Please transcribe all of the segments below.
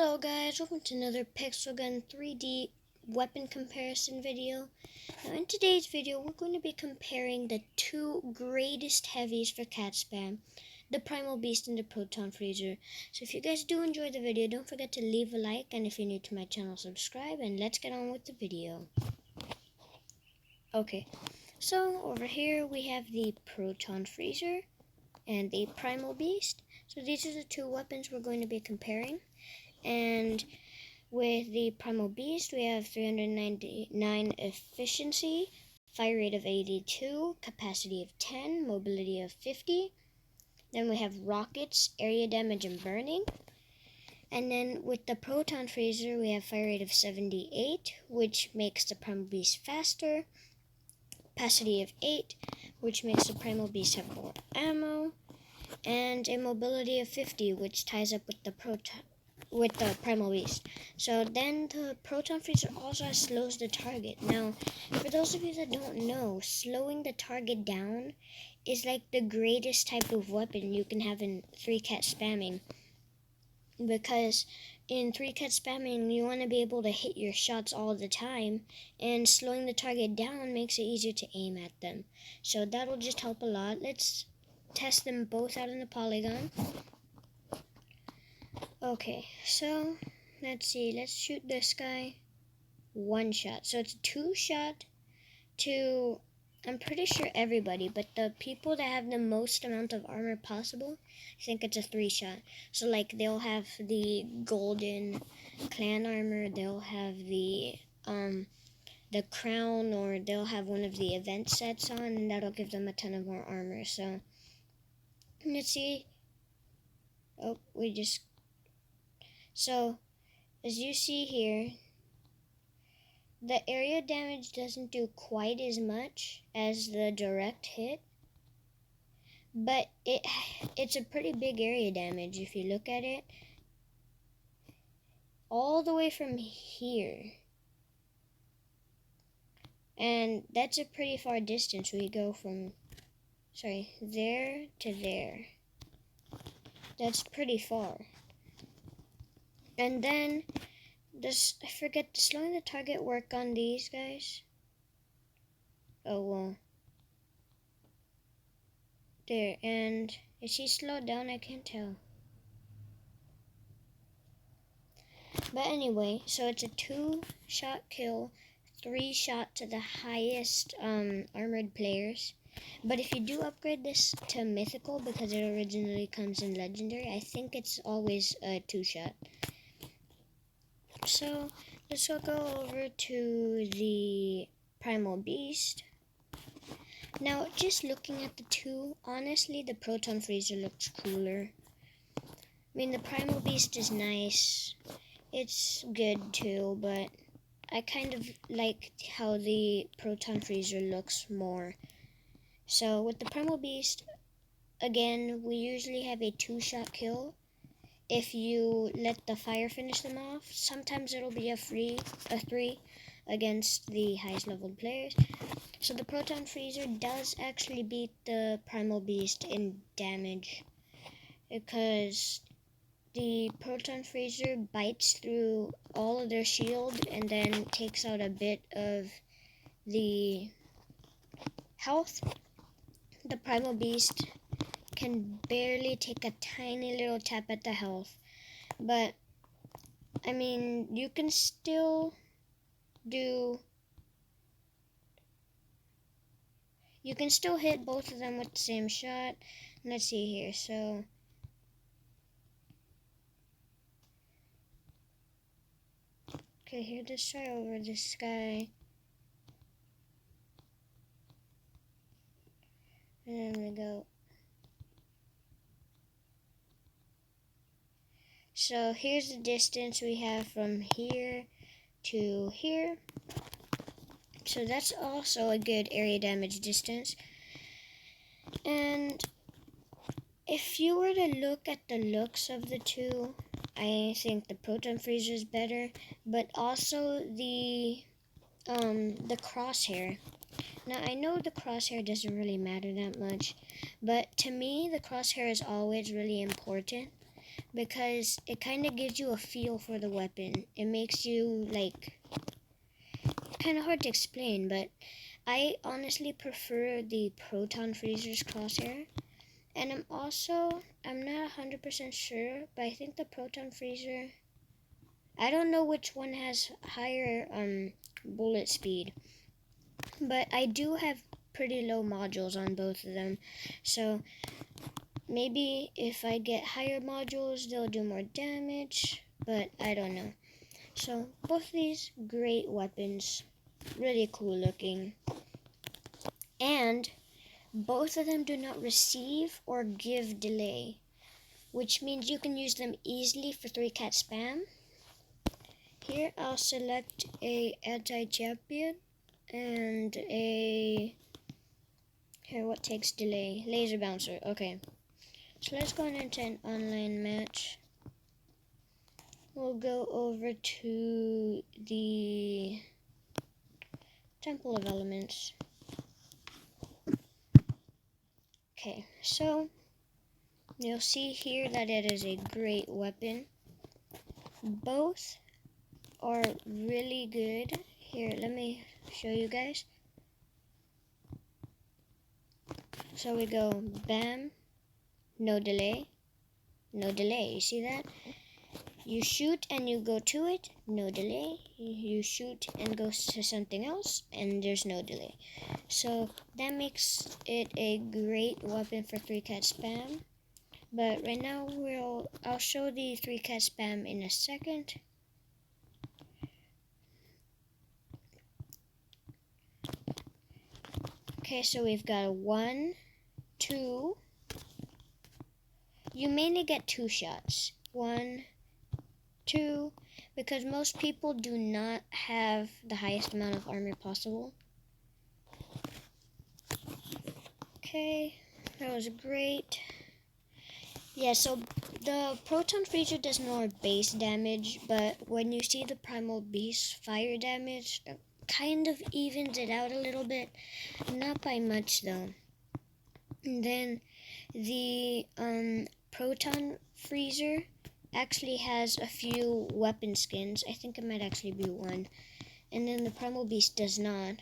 Hello guys, welcome to another Pixel Gun 3D weapon comparison video. Now in today's video, we're going to be comparing the two greatest heavies for cat spam, the Primal Beast and the Proton Freezer. So if you guys do enjoy the video, don't forget to leave a like, and if you're new to my channel, subscribe, and let's get on with the video. Okay, so over here we have the Proton Freezer and the Primal Beast. So these are the two weapons we're going to be comparing. And with the Primal Beast, we have 399 efficiency, fire rate of 82, capacity of 10, mobility of 50. Then we have rockets, area damage and burning. And then with the Proton Freezer, we have fire rate of 78, which makes the Primal Beast faster, capacity of 8, which makes the Primal Beast have more ammo, and a mobility of 50, which ties up with the Primal Beast. So then the Proton Freezer also slows the target. Now, for those of you that don't know, slowing the target down is like the greatest type of weapon you can have in 3-cat spamming. Because in 3-cat spamming, you want to be able to hit your shots all the time, and slowing the target down makes it easier to aim at them. So that'll just help a lot. Let's test them both out in the Polygon. Okay, so let's see. Let's shoot this guy. One shot. So it's a 2-shot to, I'm pretty sure everybody, but the people that have the most amount of armor possible, I think it's a 3-shot. So like they'll have the golden clan armor, they'll have the crown, or they'll have one of the event sets on, and that'll give them a ton of more armor. So let's see. Oh, so, as you see here, the area damage doesn't do quite as much as the direct hit, but it's a pretty big area damage if you look at it. All the way from here. And that's a pretty far distance. We go from, there to there. That's pretty far. And then, I forget, does slowing the target work on these guys? Oh, well. There, and is he slowed down? I can't tell. But anyway, so it's a 2-shot kill, 3-shot to the highest armored players. But if you do upgrade this to mythical, because it originally comes in legendary, I think it's always a 2-shot. So let's go over to the Primal Beast. Now, just looking at the two, honestly, the Proton Freezer looks cooler. I mean, the Primal Beast is nice. It's good too, but I kind of like how the Proton Freezer looks more. So with the Primal Beast, again, we usually have a 2-shot kill. If you let the fire finish them off, sometimes it'll be a 3 against the highest leveled players. So the Proton Freezer does actually beat the Primal Beast in damage, because the Proton Freezer bites through all of their shield and then takes out a bit of the health. The Primal Beast can barely take a tiny little tap at the health, but I mean, you can still hit both of them with the same shot. Let's see here. So okay, here, let's try over this guy. And then we go. So here's the distance we have from here to here. So that's also a good area damage distance. And if you were to look at the looks of the two, I think the Proton Freezer is better, but also the crosshair. Now, I know the crosshair doesn't really matter that much, but to me, the crosshair is always really important, because it kind of gives you a feel for the weapon. It makes you like, kind of hard to explain, but I honestly prefer the Proton Freezer's crosshair. And I'm not 100% sure, but I think the Proton Freezer, I don't know which one has higher bullet speed, but I do have pretty low modules on both of them. So maybe if I get higher modules, they'll do more damage, but I don't know. So both of these great weapons, really cool looking. And both of them do not receive or give delay, which means you can use them easily for 3-cat spam. Here I'll select a anti-champion and a, here, what takes delay? Laser bouncer. Okay, so let's go into an online match. We'll go over to the Temple of Elements. Okay, so you'll see here that it is a great weapon. Both are really good. Here, let me show you guys. So we go bam, no delay, no delay. You see that? You shoot and you go to it, no delay. You shoot and go to something else, and there's no delay. So that makes it a great weapon for 3-cat spam. But right now I'll show the 3-cat spam in a second. Okay, so we've got a 1, 2. You mainly get 2 shots. 1, 2, because most people do not have the highest amount of armor possible. Okay, that was great. Yeah, so the Proton Freezer does more base damage, but when you see the Primal Beast fire damage, it kind of evens it out a little bit. Not by much though. And then the Proton Freezer actually has a few weapon skins. I think it might actually be one. And then the Primal Beast does not.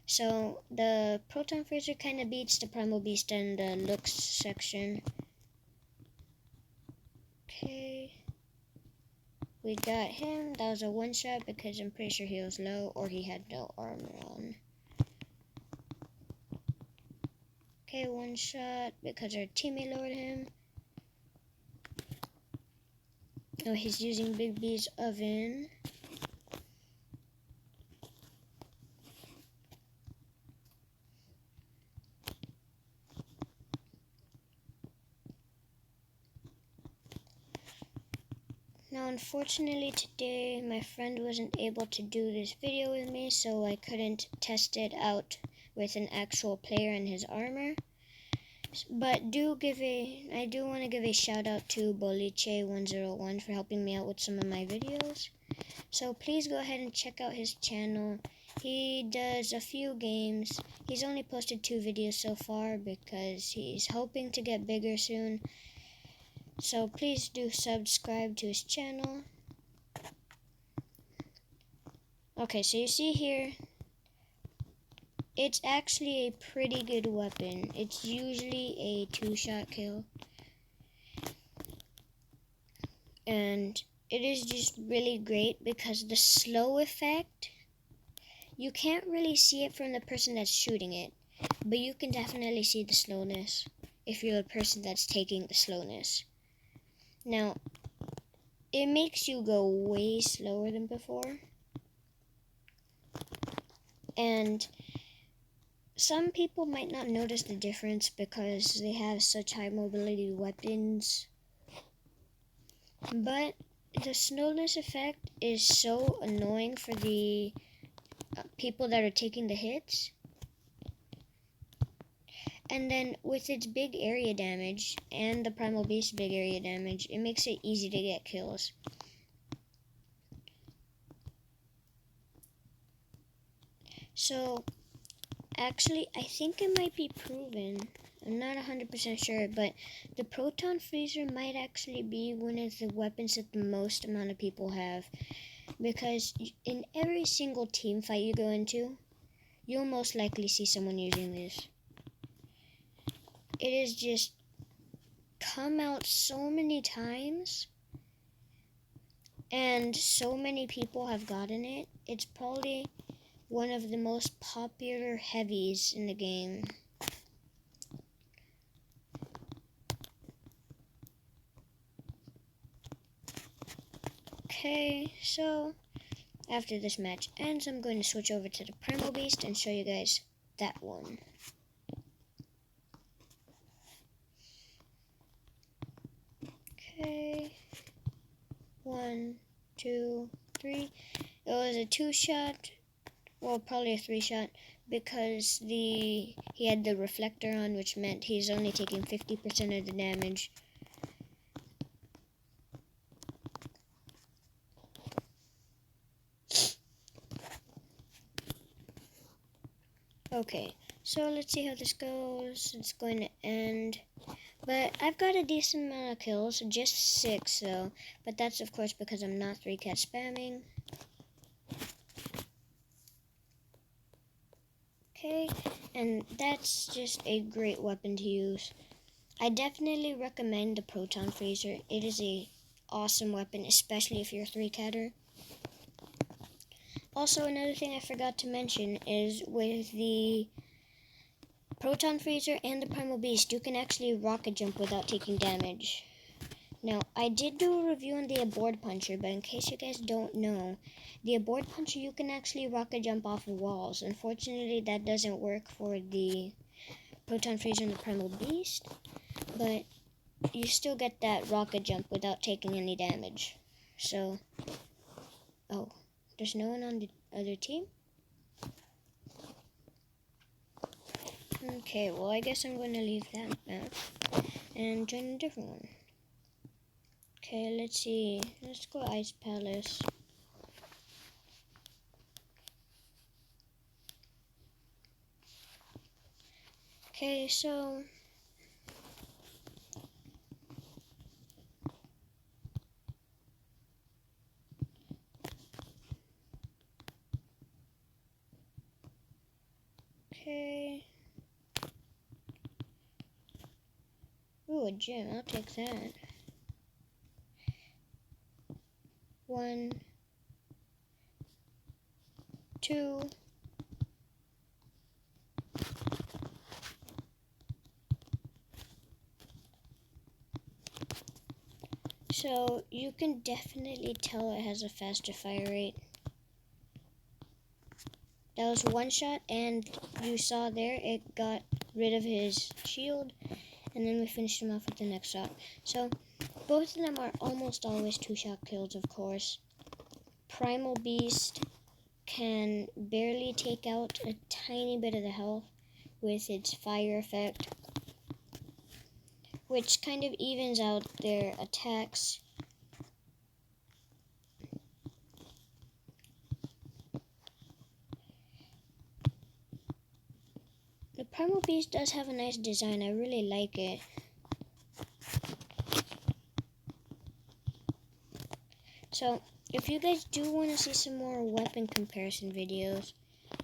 So the Proton Freezer kind of beats the Primal Beast in the looks section. Okay. We got him. That was a one-shot because I'm pretty sure he was low or he had no armor on. Okay, one shot because our teammate lowered him. Oh, he's using Big B's oven. Now, unfortunately today, my friend wasn't able to do this video with me, so I couldn't test it out with an actual player in his armor. But I do want to give a shout out to Boliche101 for helping me out with some of my videos. So please go ahead and check out his channel. He does a few games. He's only posted 2 videos so far because he's hoping to get bigger soon. So please do subscribe to his channel. Okay, so you see here, it's actually a pretty good weapon. It's usually a 2-shot kill. And it is just really great because the slow effect, you can't really see it from the person that's shooting it, but you can definitely see the slowness if you're the person that's taking the slowness. Now, it makes you go way slower than before. And some people might not notice the difference because they have such high mobility weapons. But the slowness effect is so annoying for the people that are taking the hits. And then with its big area damage and the Primal Beast big area damage, it makes it easy to get kills. So Actually, I think it might be proven. I'm not 100% sure, but the Proton Freezer might actually be one of the weapons that the most amount of people have. Because in every single team fight you go into, you'll most likely see someone using this. It has just come out so many times, and so many people have gotten it. It's probably one of the most popular heavies in the game. Okay, so after this match ends, I'm going to switch over to the Primal Beast and show you guys that one. Okay, 1, 2, 3. It was a 2-shot, well, probably a 3-shot, because he had the reflector on, which meant he's only taking 50% of the damage. Okay, so let's see how this goes. It's going to end. But I've got a decent amount of kills, just 6 though. But that's of course because I'm not 3-cat spamming. Okay, and that's just a great weapon to use. I definitely recommend the Proton Freezer. It is a awesome weapon, especially if you're a 3-catter. Also, another thing I forgot to mention is with the Proton Freezer and the Primal Beast, you can actually rocket jump without taking damage. Now, I did do a review on the Aboard Puncher, but in case you guys don't know, the Aboard Puncher, you can actually rocket jump off of walls. Unfortunately, that doesn't work for the Proton Freezer and the Primal Beast, but you still get that rocket jump without taking any damage. So, oh, there's no one on the other team? Okay, well, I guess I'm going to leave that map and join a different one. Okay, let's see. Let's go Ice Palace. Okay, so okay. Ooh, a gem. I'll take that. 1, 2. So you can definitely tell it has a faster fire rate. That was 1 shot, and you saw there it got rid of his shield, and then we finished him off with the next shot. So both of them are almost always 2-shot kills, of course. Primal Beast can barely take out a tiny bit of the health with its fire effect, which kind of evens out their attacks. The Primal Beast does have a nice design. I really like it. So, if you guys do want to see some more weapon comparison videos,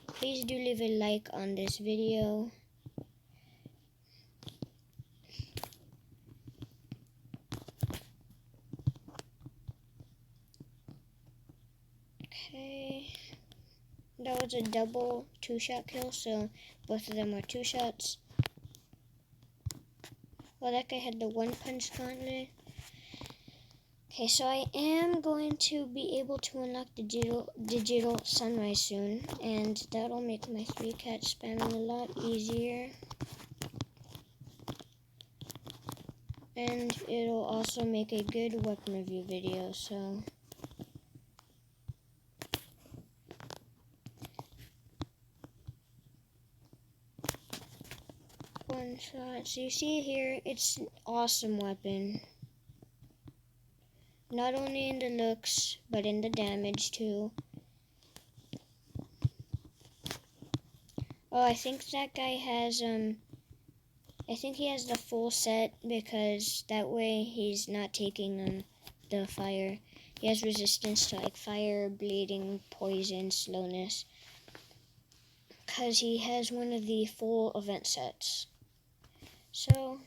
please do leave a like on this video. Okay. That was a double 2-shot kill, so both of them are 2 shots. Well, that guy had the 1-punch gauntlet. Okay, so I am going to be able to unlock digital sunrise soon, and that'll make my 3-cat spamming a lot easier. And it'll also make a good weapon review video, so one shot. So you see here, it's an awesome weapon. Not only in the looks, but in the damage too. Oh, I think that guy has, I think he has the full set because that way he's not taking, the fire. He has resistance to, like, fire, bleeding, poison, slowness. Because he has one of the full event sets. So,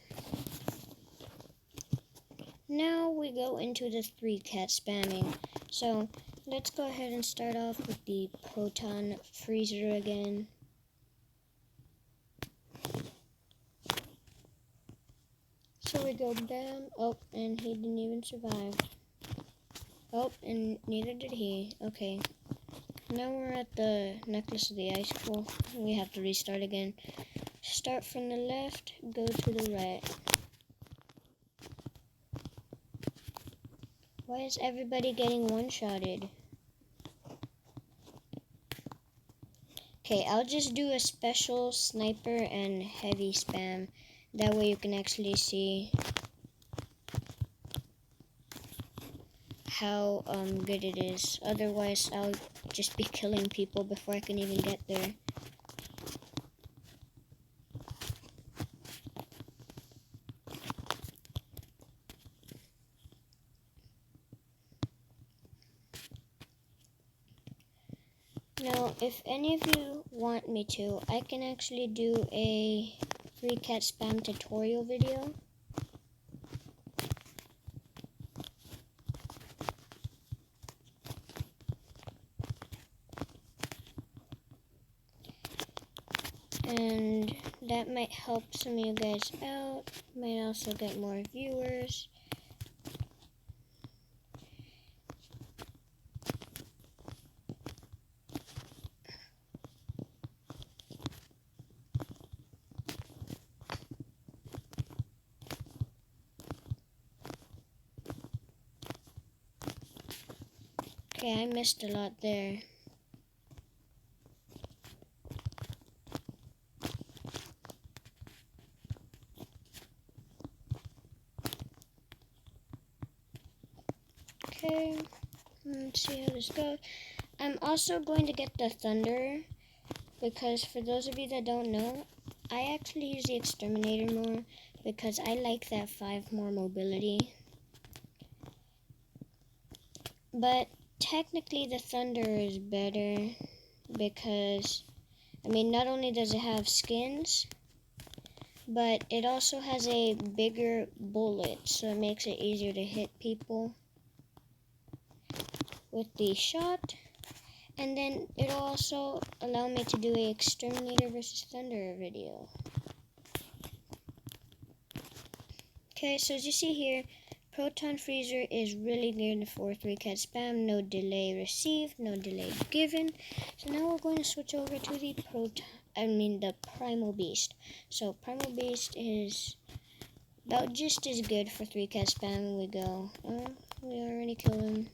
now we go into the 3-cat spamming. So, let's go ahead and start off with the Proton freezer again. So we go bam. Oh, and he didn't even survive. Oh, and neither did he. Okay. Now we're at the necklace of the icicle. We have to restart again. Start from the left, go to the right. Why is everybody getting one-shotted? Okay, I'll just do a special sniper and heavy spam. That way you can actually see how good it is. Otherwise, I'll just be killing people before I can even get there. Now, if any of you want me to, I can actually do a 3-cat spam tutorial video. And that might help some of you guys out. Might also get more viewers. Okay, I missed a lot there. Okay, let's see how this goes. I'm also going to get the Thunder, because for those of you that don't know, I actually use the Exterminator more, because I like that 5 more mobility. But technically the Thunder is better, because, I mean, not only does it have skins, but it also has a bigger bullet, so it makes it easier to hit people with the shot. And then it'll also allow me to do a Exterminator versus Thunder video. Okay, so as you see here, Proton Freezer is really good for 3-cat spam. No delay received, no delay given. So now we're going to switch over to the the Primal Beast. So Primal Beast is about just as good for 3-cat spam. We go, oh, we already killed him.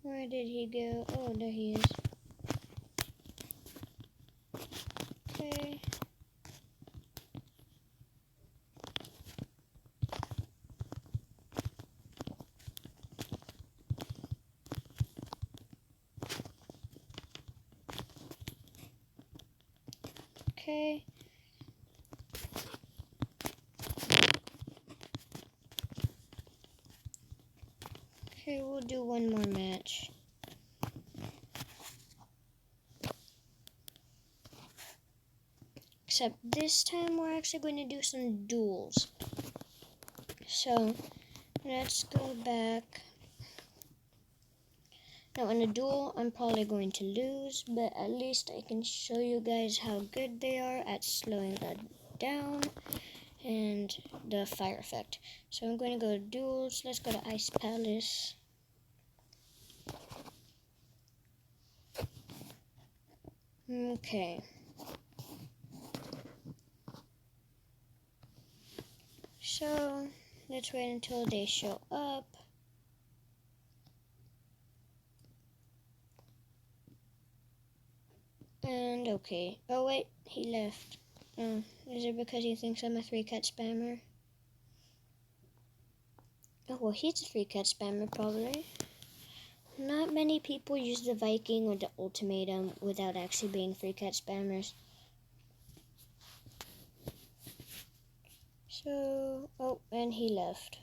Where did he go? Oh, there he is. Okay. Okay. Okay, we'll do one more match. Except this time we're actually going to do some duels. So, let's go back. Now, in a duel, I'm probably going to lose, but at least I can show you guys how good they are at slowing that down and the fire effect. So I'm going to go to duels. Let's go to Ice Palace. Okay. So, let's wait until they show up. And okay. Oh wait, he left. Oh, is it because he thinks I'm a 3-cat spammer? Oh, well, he's a 3-cat spammer, probably. Not many people use the Viking or the Ultimatum without actually being 3-cat spammers. So, oh, and he left.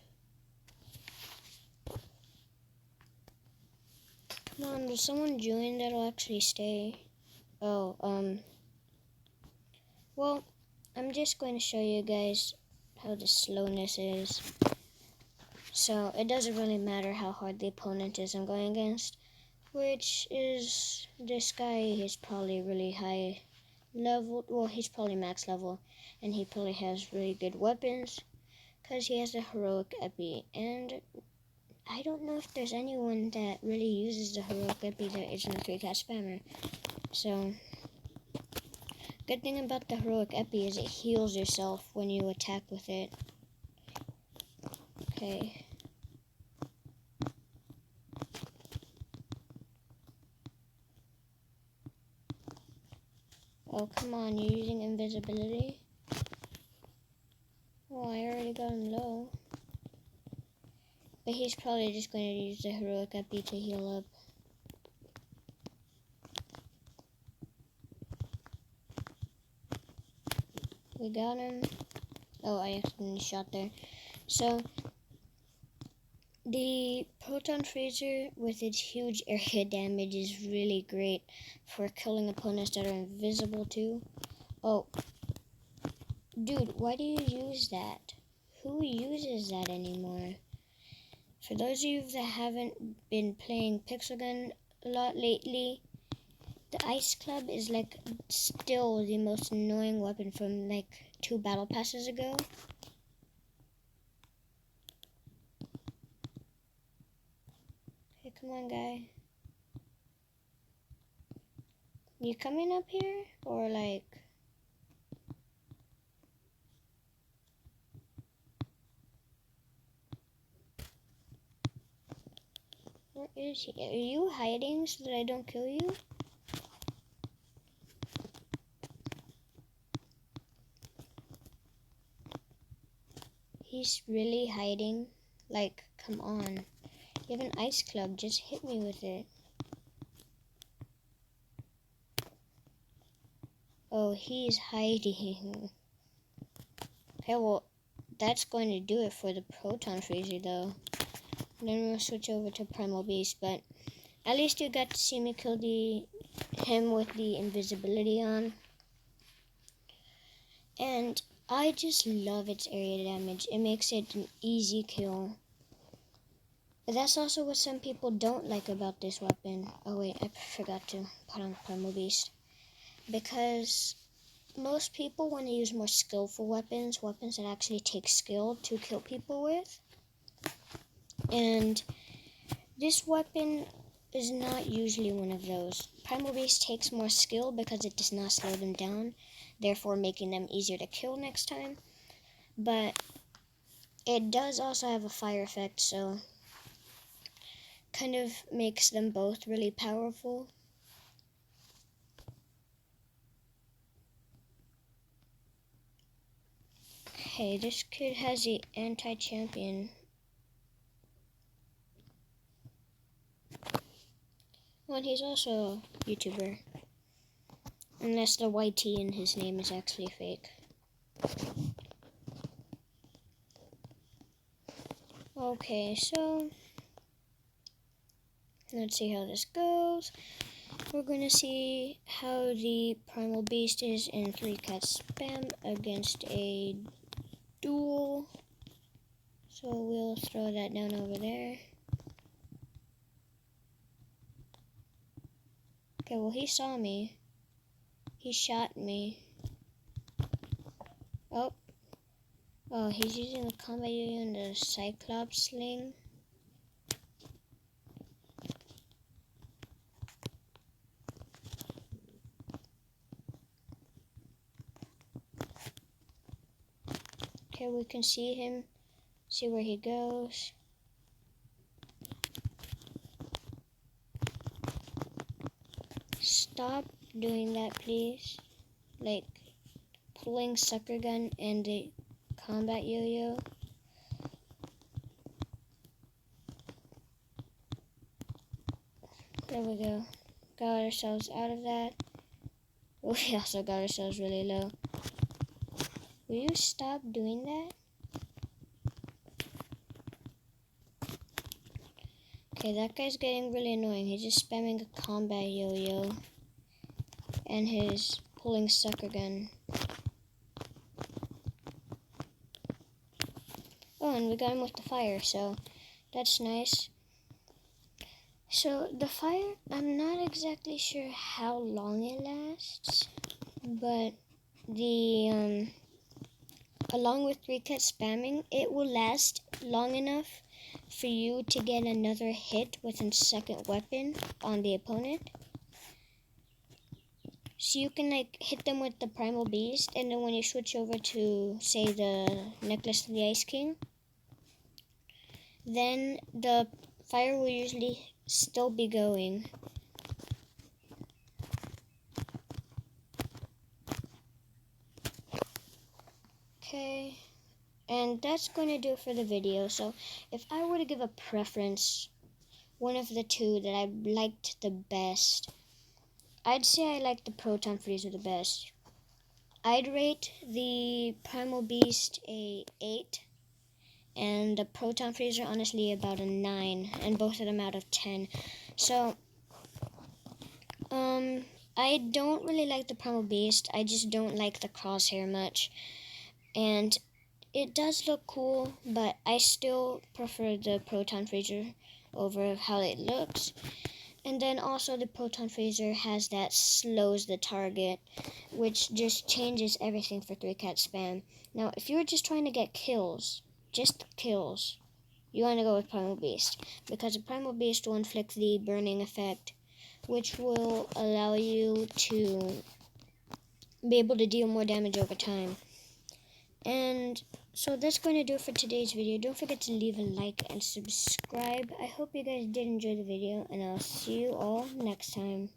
Come on, does someone join that'll actually stay? Oh, well, I'm just going to show you guys how the slowness is. So, it doesn't really matter how hard the opponent is I'm going against, which is this guy. He's probably really high level. Well, he's probably max level, and he probably has really good weapons because he has a heroic epi. And I don't know if there's anyone that really uses the heroic epi that isn't a 3-cat spammer. So, good thing about the heroic epi is it heals yourself when you attack with it. Okay. Oh, come on, you're using invisibility? Oh, I already got him low. But he's probably just going to use the heroic epi to heal up. We got him. Oh, I accidentally shot there. So, the Proton Freezer with its huge area damage is really great for killing opponents that are invisible too. Oh, dude, why do you use that? Who uses that anymore? For those of you that haven't been playing Pixel Gun a lot lately, the Ice Club is like still the most annoying weapon from like 2 battle passes ago. Okay, come on, guy. You coming up here or like? Where is he? Are you hiding so that I don't kill you? He's really hiding. Like, come on. You have an ice club. Just hit me with it. Oh, he's hiding. Okay, well, that's going to do it for the Proton Freezer, though. And then we'll switch over to Primal Beast, but at least you got to see me kill him with the invisibility on. And I just love its area damage. It makes it an easy kill. But that's also what some people don't like about this weapon. Oh wait, I forgot to put on Primal Beast. Because most people want to use more skillful weapons, weapons that actually take skill to kill people with. And this weapon is not usually one of those. Primal Beast takes more skill because it does not slow them down, therefore making them easier to kill next time. But it does also have a fire effect, so kind of makes them both really powerful. Okay, this kid has the anti-champion. Well, he's also a YouTuber. Unless the YT in his name is actually fake. Okay, so let's see how this goes. We're going to see how the Primal Beast is in 3-cat spam against a Duel. So we'll throw that down over there. Okay, well, he saw me. He shot me. Oh. Oh, he's using the combat union and the Cyclops sling. Okay, we can see him. See where he goes. Stop doing that, please. Like pulling sucker gun and the combat yo-yo. There we go. Got ourselves out of that. We also got ourselves really low. Will you stop doing that? Okay, that guy's getting really annoying. He's just spamming a combat yo-yo and his pulling sucker gun. Oh, and we got him with the fire, so that's nice. So the fire, I'm not exactly sure how long it lasts, but the along with 3-cat spamming, it will last long enough for you to get another hit with a second weapon on the opponent. So you can like hit them with the Primal Beast, and then when you switch over to, say, the Necklace of the Ice King, then the fire will usually still be going. Okay, and that's going to do it for the video. So if I were to give a preference, one of the two that I liked the best, I'd say I like the Proton Freezer the best. I'd rate the Primal Beast a 8, and the Proton Freezer honestly about a 9, and both of them out of 10. So, I don't really like the Primal Beast. I just don't like the crosshair much. And it does look cool, but I still prefer the Proton Freezer over how it looks. And then also the Proton Freezer has that slows the target, which just changes everything for 3-cat spam. Now, if you're just trying to get kills, just kills, you want to go with Primal Beast, because the Primal Beast will inflict the burning effect, which will allow you to be able to deal more damage over time. And so that's going to do it for today's video. Don't forget to leave a like and subscribe. I hope you guys did enjoy the video, and I'll see you all next time.